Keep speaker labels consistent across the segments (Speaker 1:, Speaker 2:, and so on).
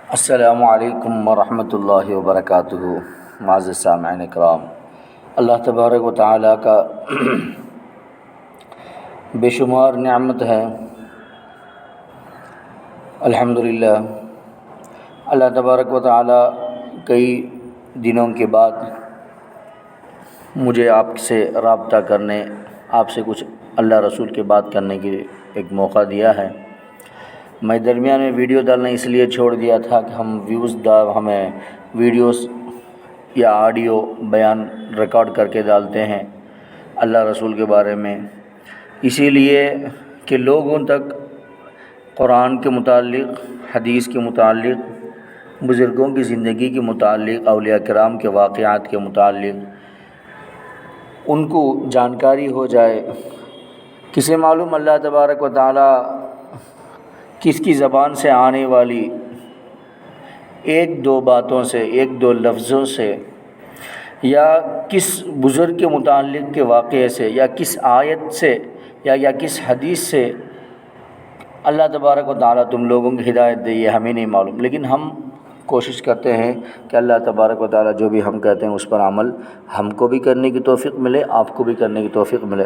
Speaker 1: السلام علیکم ورحمۃ اللہ وبرکاتہ۔ معزز سامعین کرام، اللہ تبارک و تعالیٰ کا بے شمار نعمت ہے۔ الحمدللہ، اللہ تبارک و تعالیٰ کئی دنوں کے بعد مجھے آپ سے رابطہ کرنے، آپ سے کچھ اللہ رسول کی بات کرنے کی ایک موقع دیا ہے۔ میں درمیان میں ویڈیو ڈالنا اس لیے چھوڑ دیا تھا کہ ہمیں ویڈیوز یا آڈیو بیان ریکارڈ کر کے ڈالتے ہیں اللہ رسول کے بارے میں، اسی لیے کہ لوگوں تک قرآن کے متعلق، حدیث کے متعلق، بزرگوں کی زندگی کے متعلق، اولیاء کرام کے واقعات کے متعلق ان کو جانکاری ہو جائے۔ کسے معلوم اللہ تبارک و تعالیٰ کس کی زبان سے آنے والی ایک دو باتوں سے، ایک دو لفظوں سے، یا کس بزرگ کے متعلق کے واقعے سے، یا کس آیت سے، یا کس حدیث سے اللہ تبارک و تعالیٰ تم لوگوں کی ہدایت دے، یہ ہمیں نہیں معلوم۔ لیکن ہم کوشش کرتے ہیں کہ اللہ تبارک و تعالیٰ جو بھی ہم کہتے ہیں اس پر عمل ہم کو بھی کرنے کی توفیق ملے، آپ کو بھی کرنے کی توفیق ملے۔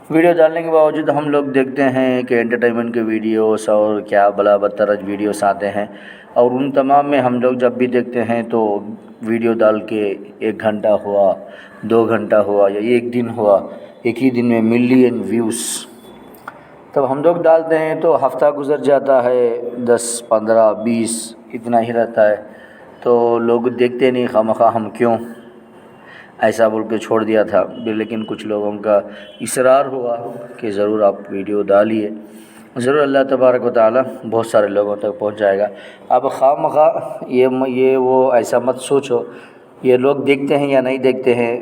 Speaker 1: ویڈیو ڈالنے کے باوجود ہم لوگ دیکھتے ہیں کہ انٹرٹینمنٹ کے ویڈیوز اور کیا بلا بدترج ویڈیوز آتے ہیں، اور ان تمام میں ہم لوگ جب بھی دیکھتے ہیں تو ویڈیو ڈال کے 1 گھنٹہ ہوا، 2 گھنٹہ ہوا، یا 1 دن ہوا، ایک ہی دن میں ملین ویوز، تب ہم لوگ ڈالتے ہیں تو ہفتہ گزر جاتا ہے، 10، 15، 20 اتنا ہی رہتا ہے، تو لوگ دیکھتے نہیں، خواہ ہم کیوں ایسا بول کے چھوڑ دیا تھا۔ لیکن کچھ لوگوں کا اصرار ہوا کہ ضرور آپ ویڈیو ڈالیے، ضرور اللہ تبارک و تعالیٰ بہت سارے لوگوں تک پہنچ جائے گا۔ اب خواہ یہ وہ ایسا مت سوچو یہ لوگ دیکھتے ہیں یا نہیں دیکھتے ہیں،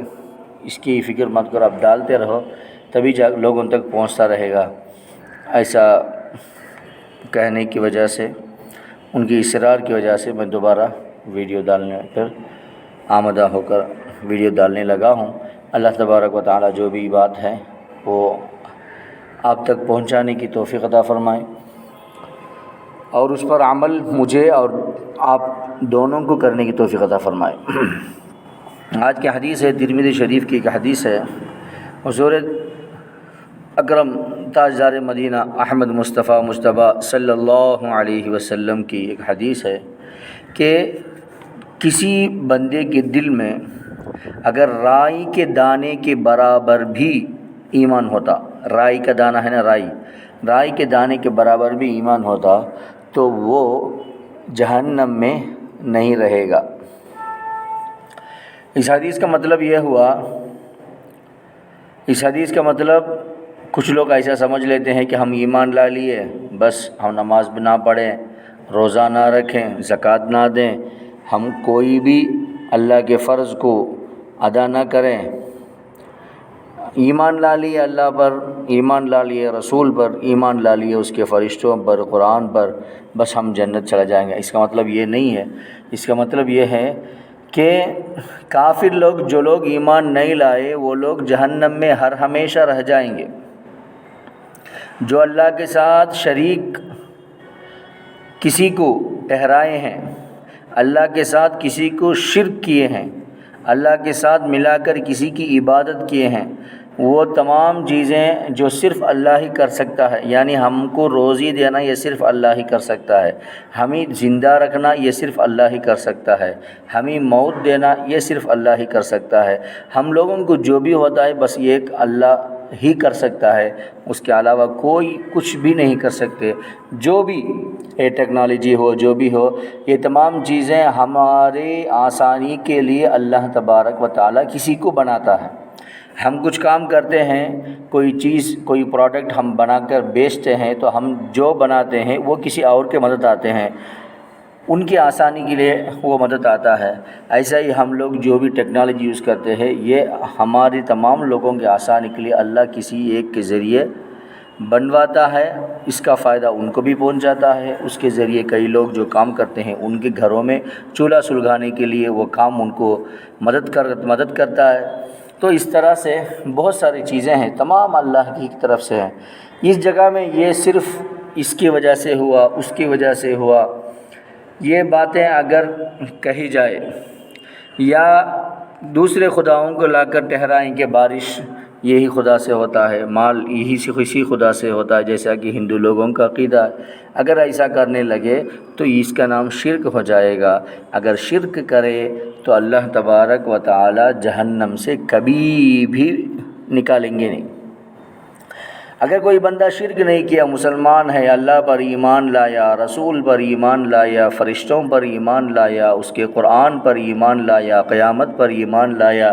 Speaker 1: اس کی فکر مت کرو، آپ ڈالتے رہو تبھی لوگوں تک پہنچتا رہے گا۔ ایسا کہنے کی وجہ سے، ان کی اصرار کی وجہ سے میں دوبارہ ویڈیو ڈالنے پر آمادہ ہو کر ویڈیو ڈالنے لگا ہوں۔ اللہ تبارک و تعالیٰ جو بھی بات ہے وہ آپ تک پہنچانے کی توفیق عطا فرمائے، اور اس پر عمل مجھے اور آپ دونوں کو کرنے کی توفیق عطا فرمائے۔ آج کی حدیث ہے، ترمذی شریف کی ایک حدیث ہے، حضور اکرم تاجدار مدینہ احمد مصطفیٰ مجتبیٰ صلی اللہ علیہ وسلم کی ایک حدیث ہے کہ کسی بندے کے دل میں اگر رائی کے دانے کے برابر بھی ایمان ہوتا، رائی کا دانہ ہے نا، رائی کے دانے کے برابر بھی ایمان ہوتا تو وہ جہنم میں نہیں رہے گا۔ اس حدیث کا مطلب یہ ہوا، اس حدیث کا مطلب کچھ لوگ ایسا سمجھ لیتے ہیں کہ ہم ایمان لا لیے، بس ہم نماز نہ پڑھیں، روزہ نہ رکھیں، زکوٰۃ نہ دیں، ہم کوئی بھی اللہ کے فرض کو ادا نہ کریں، ایمان لا لیے اللہ پر، ایمان لا لیے رسول پر، ایمان لا لیے اس کے فرشتوں پر، قرآن پر، بس ہم جنت چلا جائیں گے۔ اس کا مطلب یہ نہیں ہے، اس کا مطلب یہ ہے کہ کافر لوگ، جو لوگ ایمان نہیں لائے، وہ لوگ جہنم میں ہمیشہ رہ جائیں گے۔ جو اللہ کے ساتھ شریک کسی کو ٹھہرائے ہیں، اللہ کے ساتھ کسی کو شرک کیے ہیں، اللہ کے ساتھ ملا کر کسی کی عبادت کیے ہیں، وہ تمام چیزیں جو صرف اللہ ہی کر سکتا ہے، یعنی ہم کو روزی دینا یہ صرف اللہ ہی کر سکتا ہے، ہمیں زندہ رکھنا یہ صرف اللہ ہی کر سکتا ہے، ہمیں موت دینا یہ صرف اللہ ہی کر سکتا ہے، ہم لوگوں کو جو بھی ہوتا ہے بس یہ ایک اللہ ہی کر سکتا ہے، اس کے علاوہ کوئی کچھ بھی نہیں کر سکتے۔ جو بھی ٹیکنالوجی ہو، جو بھی ہو، یہ تمام چیزیں ہمارے آسانی کے لیے اللہ تبارک و تعالیٰ کسی کو بناتا ہے۔ ہم کچھ کام کرتے ہیں، کوئی چیز، کوئی پروڈکٹ ہم بنا کر بیچتے ہیں، تو ہم جو بناتے ہیں وہ کسی اور کے مدد آتے ہیں، ان کی آسانی کے لیے وہ مدد آتا ہے۔ ایسا ہی ہم لوگ جو بھی ٹیکنالوجی یوز کرتے ہیں، یہ ہماری تمام لوگوں کی آسانی کے لیے اللہ کسی ایک کے ذریعے بنواتا ہے، اس کا فائدہ ان کو بھی پہنچ جاتا ہے، اس کے ذریعے کئی لوگ جو کام کرتے ہیں ان کے گھروں میں چولہا سلگانے کے لیے وہ کام ان کو مدد کرتا ہے۔ تو اس طرح سے بہت ساری چیزیں ہیں، تمام اللہ کی طرف سے ہیں۔ اس جگہ میں یہ صرف اس کی وجہ سے ہوا، اس کی وجہ سے ہوا، یہ باتیں اگر کہی جائے یا دوسرے خداؤں کو لا کر ٹھہرائیں کہ بارش یہی خدا سے ہوتا ہے، مال یہی سے کسی خدا سے ہوتا ہے، جیسا کہ ہندو لوگوں کا عقیدہ ہے، اگر ایسا کرنے لگے تو اس کا نام شرک ہو جائے گا۔ اگر شرک کرے تو اللہ تبارک و تعالی جہنم سے کبھی بھی نکالیں گے نہیں۔ اگر کوئی بندہ شرک نہیں کیا، مسلمان ہے، اللہ پر ایمان لایا، رسول پر ایمان لایا، فرشتوں پر ایمان لایا، اس کے قرآن پر ایمان لایا، قیامت پر ایمان لایا،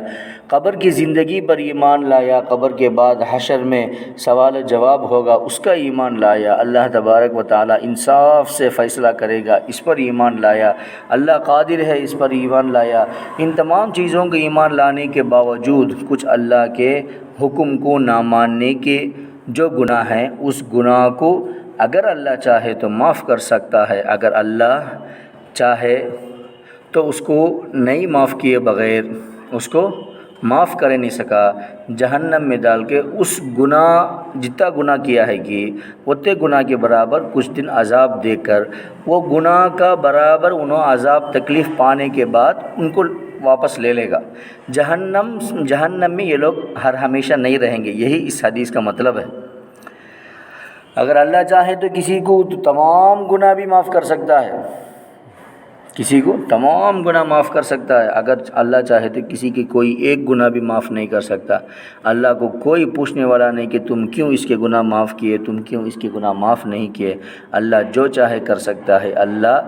Speaker 1: قبر کی زندگی پر ایمان لایا، قبر کے بعد حشر میں سوال جواب ہوگا اس کا ایمان لایا، اللہ تبارک و تعالی انصاف سے فیصلہ کرے گا اس پر ایمان لایا، اللہ قادر ہے اس پر ایمان لایا، ان تمام چیزوں کو ایمان لانے کے باوجود کچھ اللہ کے حکم کو نہ ماننے کے جو گناہ ہیں، اس گناہ کو اگر اللہ چاہے تو معاف کر سکتا ہے، اگر اللہ چاہے تو اس کو نہیں معاف کیے بغیر اس کو معاف کر نہیں سکا، جہنم میں ڈال کے اس گناہ جتنا گناہ کیا ہے کہ اتنے گناہ کے برابر کچھ دن عذاب دے کر وہ گناہ کا برابر انہوں عذاب تکلیف پانے کے بعد ان کو واپس لے لے گا۔ جہنم میں یہ لوگ ہر ہمیشہ نہیں رہیں گے، یہی اس حدیث کا مطلب ہے۔ اگر اللہ چاہے تو کسی کو تو تمام گناہ بھی معاف کر سکتا ہے، کسی کو تمام گناہ معاف کر سکتا ہے، اگر اللہ چاہے تو کسی کی کوئی ایک گناہ بھی معاف نہیں کر سکتا۔ اللہ کو کوئی پوچھنے والا نہیں کہ تم کیوں اس کے گناہ معاف کیے، تم کیوں اس کے گناہ معاف نہیں کیے۔ اللہ جو چاہے کر سکتا ہے، اللہ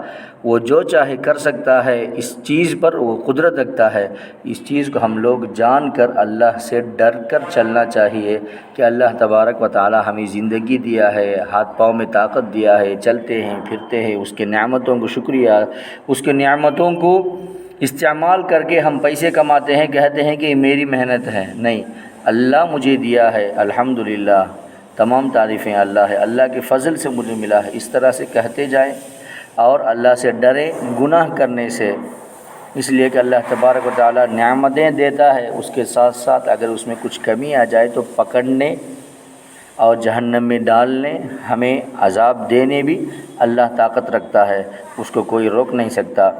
Speaker 1: وہ جو چاہے کر سکتا ہے، اس چیز پر وہ قدرت رکھتا ہے۔ اس چیز کو ہم لوگ جان کر اللہ سے ڈر کر چلنا چاہیے کہ اللہ تبارک و تعالی ہمیں زندگی دیا ہے، ہاتھ پاؤں میں طاقت دیا ہے، چلتے ہیں پھرتے ہیں، اس کے نعمتوں کو شکریہ، اس کے نعمتوں کو استعمال کر کے ہم پیسے کماتے ہیں، کہتے ہیں کہ یہ میری محنت ہے، نہیں، اللہ مجھے دیا ہے، الحمدللہ، تمام تعریفیں اللہ ہے، اللہ کے فضل سے مجھے ملا ہے، اس طرح سے کہتے جائیں اور اللہ سے ڈریں گناہ کرنے سے، اس لیے کہ اللہ تبارک و تعالی نعمتیں دیتا ہے، اس کے ساتھ ساتھ اگر اس میں کچھ کمی آ جائے تو پکڑنے اور جہنم میں ڈالنے، ہمیں عذاب دینے بھی اللہ طاقت رکھتا ہے، اس کو کوئی روک نہیں سکتا۔